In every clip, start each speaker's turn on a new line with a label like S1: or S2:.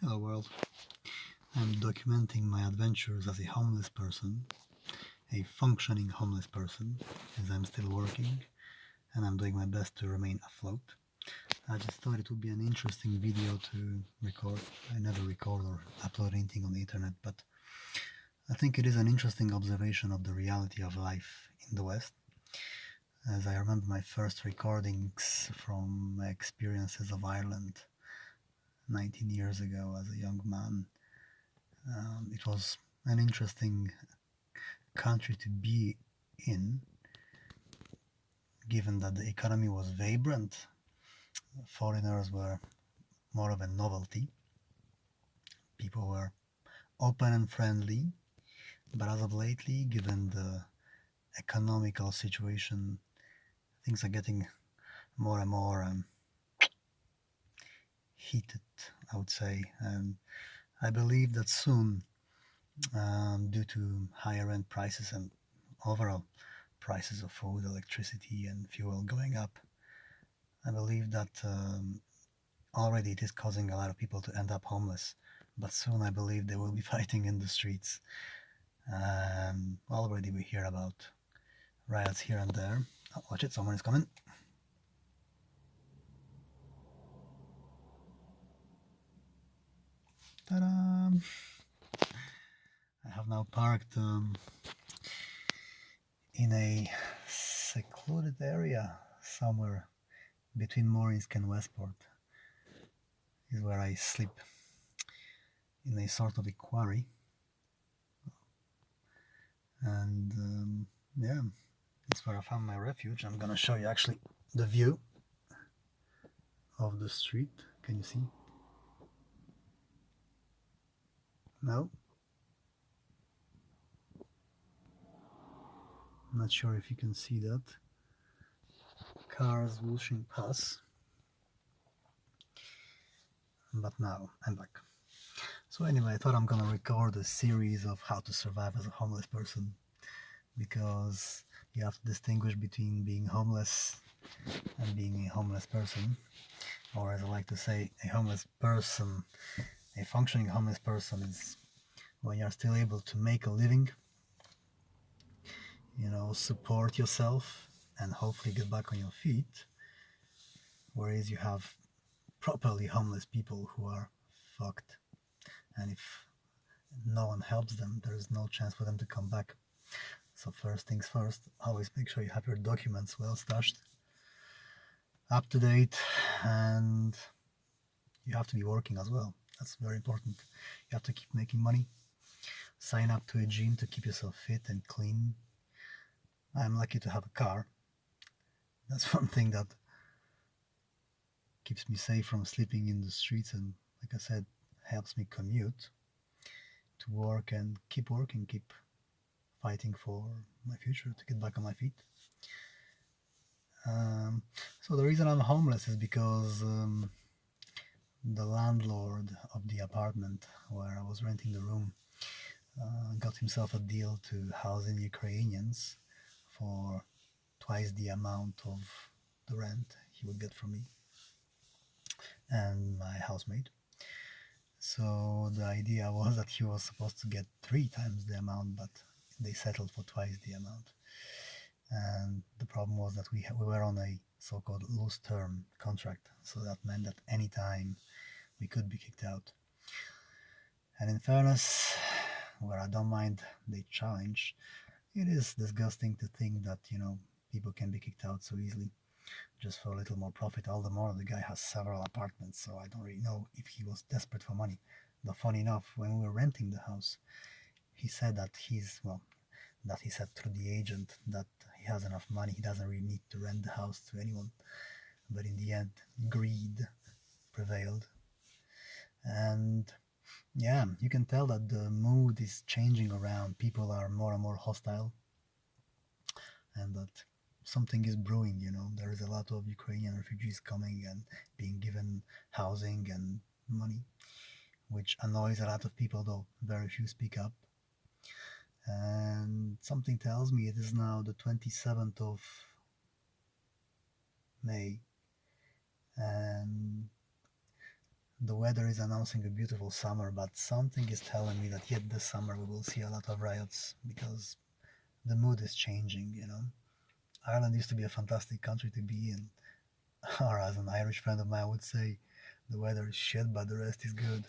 S1: Hello world. I'm documenting my adventures as a homeless person, a functioning homeless person, as I'm still working and I'm doing my best to remain afloat. I just thought it would be an interesting video to record. I never record or upload anything on the internet, but I think it is an interesting observation of the reality of life in the West. As I remember my first recordings from my experiences of Ireland 19 years ago as a young man. It was an interesting country to be in, given that the economy was vibrant. Foreigners were more of a novelty. People were open and friendly, but as of lately, given the economical situation, things are getting more and more heated, I would say. And I believe that soon, due to higher rent prices and overall prices of food, electricity, and fuel going up, I believe that already it is causing a lot of people to end up homeless. But soon I believe they will be fighting in the streets. Already we hear about riots here and there. Oh, watch it, someone is coming. Ta-da! I have now parked in a secluded area somewhere between Morinsk and Westport. Is where I sleep in a sort of a quarry. And yeah, it's where I found my refuge. I'm gonna show you actually the view of the street. Can you see? No? I'm not sure if you can see that. Cars whooshing past. But now I'm back. So anyway, I thought I'm gonna record a series of how to survive as a homeless person, because you have to distinguish between being homeless and being a homeless person, or as I like to say, a homeless person. A functioning homeless person is when you're still able to make a living, support yourself and hopefully get back on your feet, whereas you have properly homeless people who are fucked, and if no one helps them, there is no chance for them to come back. So first things first, always make sure you have your documents well stashed, up to date, and you have to be working as well. That's very important. You have to keep making money. Sign up to a gym to keep yourself fit and clean. I'm lucky to have a car. That's one thing that keeps me safe from sleeping in the streets, and like I said, helps me commute to work and keep working, keep fighting for my future to get back on my feet. So the reason I'm homeless is because the landlord of the apartment where I was renting the room got himself a deal to house in Ukrainians for twice the amount of the rent he would get from me and my housemate. So the idea was that he was supposed to get 3 times the amount, but they settled for twice the amount. And the problem was that we were on a so-called loose term contract, so that meant that any time we could be kicked out. And in fairness, where I don't mind the challenge, it is disgusting to think that people can be kicked out so easily just for a little more profit. All the more the guy has several apartments, so I don't really know if he was desperate for money. But funny enough, when we were renting the house, he said that he said through the agent that he has enough money, he doesn't really need to rent the house to anyone. But in the end, greed prevailed. And yeah, you can tell that the mood is changing around. People are more and more hostile, and that something is brewing. There is a lot of Ukrainian refugees coming and being given housing and money, which annoys a lot of people, though very few speak up. And something tells me it is now the 27th of May, and The weather is announcing a beautiful summer, but something is telling me that yet this summer we will see a lot of riots because the mood is changing. Ireland used to be a fantastic country to be in, or as an Irish friend of mine would say, the weather is shit, but the rest is good.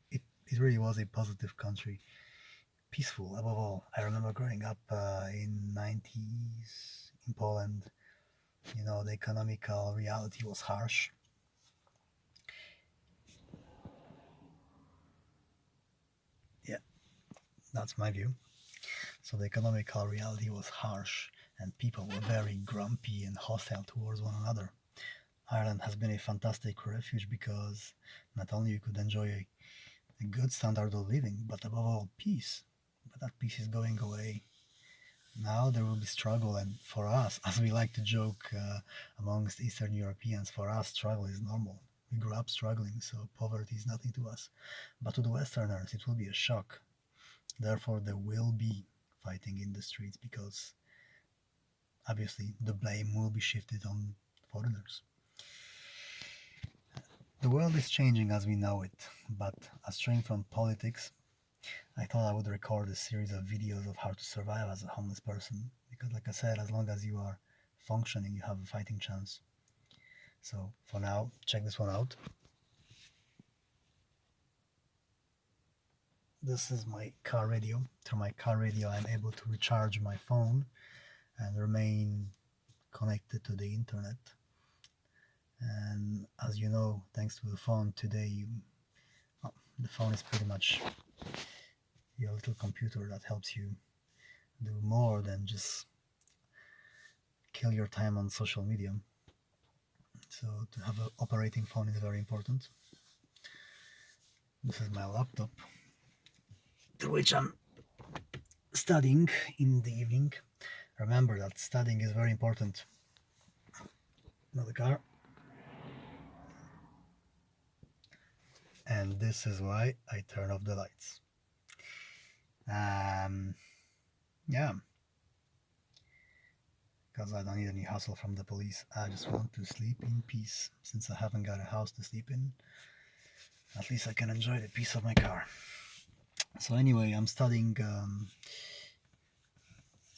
S1: It really was a positive country, peaceful above all. I remember growing up in 90s in Poland. The economical reality was harsh. Yeah, that's my view. So the economical reality was harsh, and people were very grumpy and hostile towards one another. Ireland has been a fantastic refuge because not only you could enjoy a good standard of living, but above all, peace. But that peace is going away. Now there will be struggle, and for us, as we like to joke amongst Eastern Europeans, for us, struggle is normal. We grew up struggling, so poverty is nothing to us. But to the Westerners, it will be a shock. Therefore, there will be fighting in the streets because obviously the blame will be shifted on foreigners. The world is changing as we know it, but astray from politics, I thought I would record a series of videos of how to survive as a homeless person. Because, like I said, as long as you are functioning, you have a fighting chance. So, for now, check this one out. This is my car radio. Through my car radio, I'm able to recharge my phone and remain connected to the internet. And as you know, thanks to the phone today, well, the phone is pretty much your little computer that helps you do more than just kill your time on social media. So to have an operating phone is very important. This is my laptop, through which I'm studying in the evening. Remember that studying is very important. Another car. And this is why I turn off the lights. Yeah, because I don't need any hassle from the police. I just want to sleep in peace. Since I haven't got a house to sleep in, at least I can enjoy the peace of my car. So anyway, I'm studying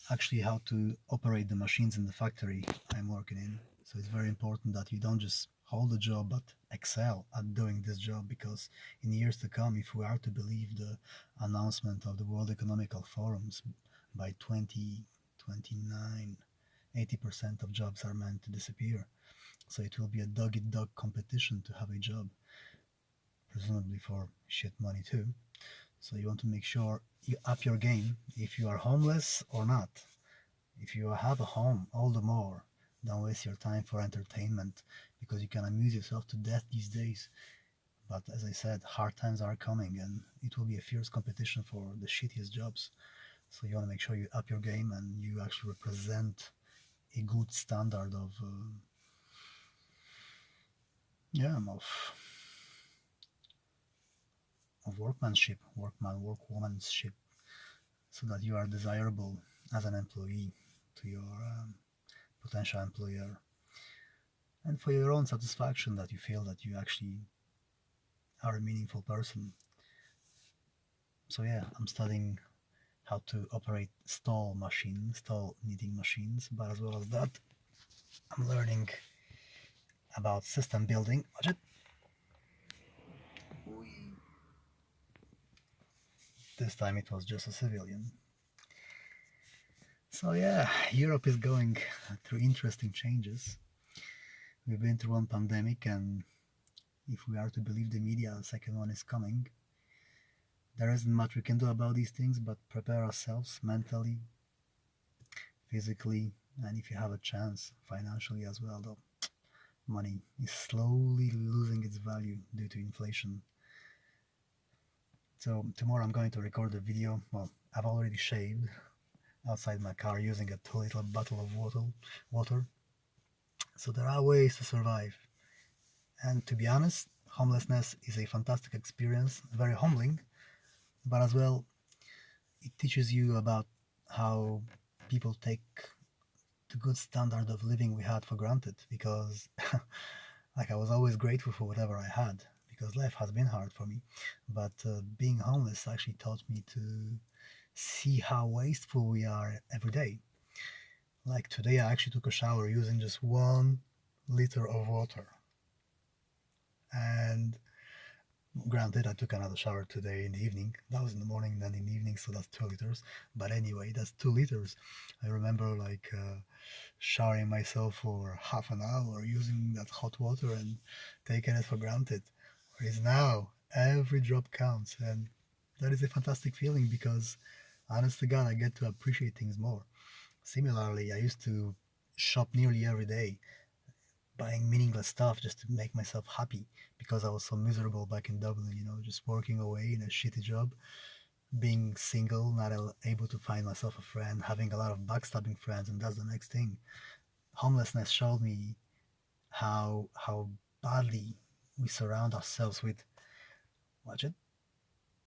S1: actually how to operate the machines in the factory I'm working in. So it's very important that you don't just hold a job but excel at doing this job, because in years to come, if we are to believe the announcement of the World Economical Forums, by 2029, 80% of jobs are meant to disappear. So it will be a dog eat dog competition to have a job, presumably for shit money too. So you want to make sure you up your game if you are homeless or not. If you have a home, all the more. Don't waste your time for entertainment, because you can amuse yourself to death these days. But as I said, hard times are coming and it will be a fierce competition for the shittiest jobs. So you want to make sure you up your game and you actually represent a good standard of yeah of workmanship, workwomanship, so that you are desirable as an employee to your potential employer, and for your own satisfaction, that you feel that you actually are a meaningful person. So yeah, I'm studying how to operate stall knitting machines, but as well as that, I'm learning about system building. Watch it. This time it was just a civilian. So yeah, Europe is going through interesting changes. We've been through one pandemic, and if we are to believe the media, the second one is coming. There isn't much we can do about these things but prepare ourselves mentally, physically, and if you have a chance, financially as well, though. Money is slowly losing its value due to inflation. So tomorrow I'm going to record a video. Well, I've already shaved outside my car using a 2 liter bottle of water. So there are ways to survive. And to be honest, homelessness is a fantastic experience, very humbling, but as well, it teaches you about how people take the good standard of living we had for granted, because like I was always grateful for whatever I had, because life has been hard for me. But being homeless actually taught me to see how wasteful we are every day. Like today, I actually took a shower using just 1 liter of water. And granted, I took another shower today in the evening. That was in the morning, then in the evening, so that's 2 liters. But anyway, that's 2 liters. I remember like showering myself for half an hour using that hot water and taking it for granted. Whereas now, every drop counts, and that is a fantastic feeling because, honest to God, I get to appreciate things more. Similarly, I used to shop nearly every day, buying meaningless stuff just to make myself happy because I was so miserable back in Dublin, just working away in a shitty job, being single, not able to find myself a friend, having a lot of backstabbing friends, and that's the next thing. Homelessness showed me how badly we surround ourselves with, watch it,